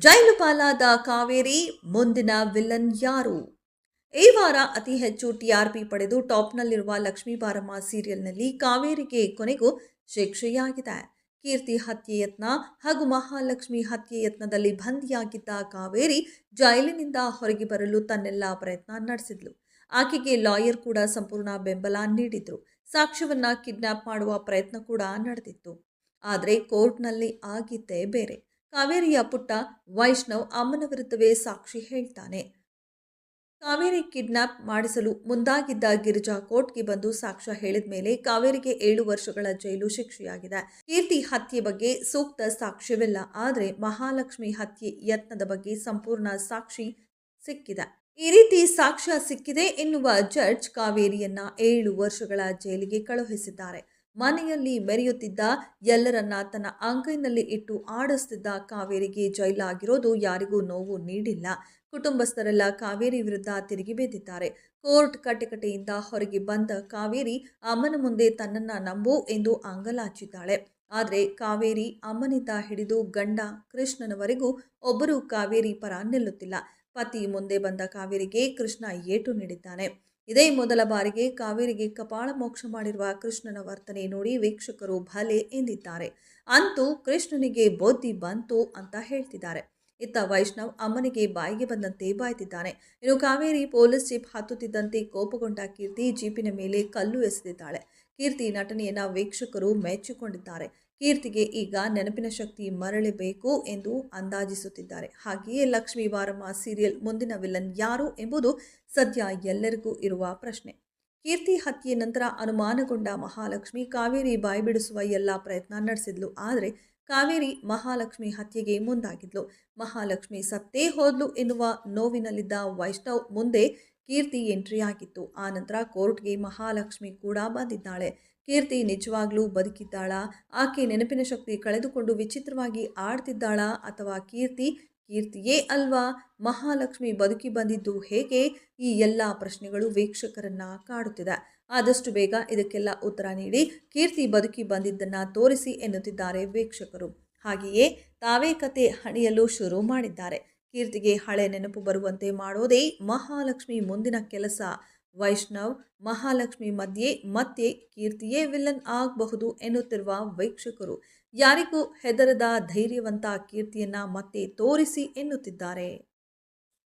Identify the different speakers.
Speaker 1: ಜೈಲು ಪಾಲಾದ ಕಾವೇರಿ ಮುಂದಿನ ವಿಲನ್ ಯಾರು? ಈ ವಾರ ಅತಿ ಹೆಚ್ಚು ಟಿಆರ್ಪಿ ಪಡೆದು ಟಾಪ್ನಲ್ಲಿರುವ ಲಕ್ಷ್ಮೀ ಬಾರಮ್ಮ ಸೀರಿಯಲ್ನಲ್ಲಿ ಕಾವೇರಿಗೆ ಕೊನೆಗೂ ಶಿಕ್ಷೆಯಾಗಿದೆ. ಕೀರ್ತಿ ಹತ್ಯೆ ಯತ್ನ ಹಾಗೂ ಮಹಾಲಕ್ಷ್ಮಿ ಹತ್ಯೆ ಯತ್ನದಲ್ಲಿ ಬಂಧಿಯಾಗಿದ್ದ ಕಾವೇರಿ ಜೈಲಿನಿಂದ ಹೊರಗೆ ಬರಲು ತನ್ನೆಲ್ಲ ಪ್ರಯತ್ನ ನಡೆಸಿದ್ಲು. ಆಕೆಗೆ ಲಾಯರ್ ಕೂಡ ಸಂಪೂರ್ಣ ಬೆಂಬಲ ನೀಡಿದ್ರು. ಸಾಕ್ಷ್ಯವನ್ನ ಕಿಡ್ನಾಪ್ ಮಾಡುವ ಪ್ರಯತ್ನ ಕೂಡ ನಡೆದಿತ್ತು. ಆದರೆ ಕೋರ್ಟ್ನಲ್ಲಿ ಆಗಿದ್ದೇ ಬೇರೆ. ಕಾವೇರಿಯ ಪುಟ್ಟ ವೈಷ್ಣವ್ ಅಮ್ಮನ ವಿರುದ್ಧವೇ ಸಾಕ್ಷಿ ಹೇಳ್ತಾನೆ. ಕಾವೇರಿ ಕಿಡ್ನಾಪ್ ಮಾಡಿಸಲು ಮುಂದಾಗಿದ್ದ ಗಿರಿಜಾ ಕೋರ್ಟ್ಗೆ ಬಂದು ಸಾಕ್ಷ್ಯ ಹೇಳಿದ ಮೇಲೆ ಕಾವೇರಿಗೆ 7 ವರ್ಷಗಳ ಜೈಲು ಶಿಕ್ಷೆಯಾಗಿದೆ. ಕೀರ್ತಿ ಹತ್ಯೆ ಬಗ್ಗೆ ಸೂಕ್ತ ಸಾಕ್ಷ್ಯವಿಲ್ಲ, ಆದರೆ ಮಹಾಲಕ್ಷ್ಮಿ ಹತ್ಯೆ ಯತ್ನದ ಬಗ್ಗೆ ಸಂಪೂರ್ಣ ಸಾಕ್ಷಿ ಸಿಕ್ಕಿದೆ. ಈ ರೀತಿ ಸಾಕ್ಷ್ಯ ಸಿಕ್ಕಿದೆ ಎನ್ನುವ ಜಡ್ಜ್ ಕಾವೇರಿಯನ್ನ 7 ವರ್ಷಗಳ ಜೈಲಿಗೆ ಕಳುಹಿಸಿದ್ದಾರೆ. ಮನೆಯಲ್ಲಿ ಮೆರೆಯುತ್ತಿದ್ದ ಎಲ್ಲರನ್ನ ತನ್ನ ಅಂಗೈನಲ್ಲಿ ಇಟ್ಟು ಆಡಿಸ್ತಿದ್ದ ಕಾವೇರಿಗೆ ಜೈಲಾಗಿರೋದು ಯಾರಿಗೂ ನೋವು ನೀಡಿಲ್ಲ. ಕುಟುಂಬಸ್ಥರೆಲ್ಲ ಕಾವೇರಿ ವಿರುದ್ಧ ತಿರುಗಿ ಬಿದ್ದಿದ್ದಾರೆ. ಕೋರ್ಟ್ ಕಟಕಟೆಯಿಂದ ಹೊರಗೆ ಬಂದ ಕಾವೇರಿ ಅಮ್ಮನ ಮುಂದೆ ತನ್ನನ್ನ ನಂಬು ಎಂದು ಅಂಗಲಾಚಿದ್ದಾಳೆ. ಆದರೆ ಕಾವೇರಿ ಅಮ್ಮನಿಂದ ಹಿಡಿದು ಗಂಡ ಕೃಷ್ಣನವರೆಗೂ ಒಬ್ಬರು ಕಾವೇರಿ ಪರ ನಿಲ್ಲುತ್ತಿಲ್ಲ. ಪತಿ ಮುಂದೆ ಬಂದ ಕಾವೇರಿಗೆ ಕೃಷ್ಣ ಏಟು ನೀಡಿದ್ದಾನೆ. ಇದೇ ಮೊದಲ ಬಾರಿಗೆ ಕಾವೇರಿಗೆ ಕಪಾಳ ಮೋಕ್ಷ ಮಾಡಿರುವ ಕೃಷ್ಣನ ವರ್ತನೆ ನೋಡಿ ವೀಕ್ಷಕರು ಭಲೆ ಎಂದಿದ್ದಾರೆ. ಅಂತೂ ಕೃಷ್ಣನಿಗೆ ಬುದ್ಧಿ ಬಂತು ಅಂತ ಹೇಳ್ತಿದ್ದಾರೆ. ಇತ್ತ ವೈಷ್ಣವ್ ಅಮ್ಮನಿಗೆ ಬಾಯಿಗೆ ಬಂದಂತೆ ಬಾಯ್ತಿದ್ದಾನೆ. ಇನ್ನು ಕಾವೇರಿ ಪೊಲೀಸ್ ಜೀಪ್ ಹತ್ತುತ್ತಿದ್ದಂತೆ ಕೋಪಗೊಂಡ ಕೀರ್ತಿ ಜೀಪಿನ ಮೇಲೆ ಕಲ್ಲು ಎಸೆದಿದ್ದಾಳೆ. ಕೀರ್ತಿ ನಟನೆಯನ್ನ ವೀಕ್ಷಕರು ಮೆಚ್ಚಿಕೊಂಡಿದ್ದಾರೆ. ಕೀರ್ತಿಗೆ ಈಗ ನೆನಪಿನ ಶಕ್ತಿ ಮರಳಬೇಕು ಎಂದು ಅಂದಾಜಿಸುತ್ತಿದ್ದಾರೆ. ಹಾಗೆಯೇ ಲಕ್ಷ್ಮೀ ಬಾರಮ್ಮ ಸೀರಿಯಲ್ ಮುಂದಿನ ವಿಲನ್ ಯಾರು ಎಂಬುದು ಸದ್ಯ ಎಲ್ಲರಿಗೂ ಇರುವ ಪ್ರಶ್ನೆ. ಕೀರ್ತಿ ಹತ್ಯೆ ನಂತರ ಅನುಮಾನಗೊಂಡ ಮಹಾಲಕ್ಷ್ಮಿ ಕಾವೇರಿ ಬಾಯ್ಬಿಡಿಸುವ ಎಲ್ಲ ಪ್ರಯತ್ನ ನಡೆಸಿದ್ಲು. ಆದರೆ ಕಾವೇರಿ ಮಹಾಲಕ್ಷ್ಮಿ ಹತ್ಯೆಗೆ ಮುಂದಾಗಿದ್ಲು. ಮಹಾಲಕ್ಷ್ಮಿ ಸತ್ತೇ ಹೋದ್ಲು ಎನ್ನುವ ನೋವಿನಲ್ಲಿದ್ದ ವೈಷ್ಣವ್ ಮುಂದೆ ಕೀರ್ತಿ ಎಂಟ್ರಿ ಆಗಿತ್ತು. ಆ ನಂತರ ಕೋರ್ಟ್ಗೆ ಮಹಾಲಕ್ಷ್ಮಿ ಕೂಡ ಬಂದಿದ್ದಾಳೆ. ಕೀರ್ತಿ ನಿಜವಾಗ್ಲೂ ಬದುಕಿದ್ದಾಳಾ? ಆಕೆ ನೆನಪಿನ ಶಕ್ತಿ ಕಳೆದುಕೊಂಡು ವಿಚಿತ್ರವಾಗಿ ಆಡ್ತಿದ್ದಾಳಾ? ಅಥವಾ ಕೀರ್ತಿಯೇ ಅಲ್ವಾ? ಮಹಾಲಕ್ಷ್ಮಿ ಬದುಕಿ ಬಂದಿದ್ದು ಹೇಗೆ? ಈ ಎಲ್ಲ ಪ್ರಶ್ನೆಗಳು ವೀಕ್ಷಕರನ್ನ ಕಾಡುತ್ತಿದೆ. ಆದಷ್ಟು ಬೇಗ ಇದಕ್ಕೆಲ್ಲ ಉತ್ತರ ನೀಡಿ ಕೀರ್ತಿ ಬದುಕಿ ಬಂದಿದ್ದನ್ನು ತೋರಿಸಿ ಎನ್ನುತ್ತಿದ್ದಾರೆ ವೀಕ್ಷಕರು. ಹಾಗೆಯೇ ತಾವೇ ಕತೆ ಹಣಿಯಲು ಶುರು ಮಾಡಿದ್ದಾರೆ. ಕೀರ್ತಿಗೆ ಹಳೆ ನೆನಪು ಬರುವಂತೆ ಮಾಡೋದೇ ಮಹಾಲಕ್ಷ್ಮಿ ಮುಂದಿನ ಕೆಲಸ. ವೈಷ್ಣವ್ ಮಹಾಲಕ್ಷ್ಮಿ ಮಧ್ಯೆ ಮತ್ತೆ ಕೀರ್ತಿಯೇ ವಿಲನ್ ಆಗಬಹುದು ಎನ್ನುತ್ತಿರುವ ವೀಕ್ಷಕರು ಯಾರಿಗೂ ಹೆದರದ ಧೈರ್ಯವಂತ ಕೀರ್ತಿಯನ್ನ ಮತ್ತೆ ತೋರಿಸಿ ಎನ್ನುತ್ತಿದ್ದಾರೆ.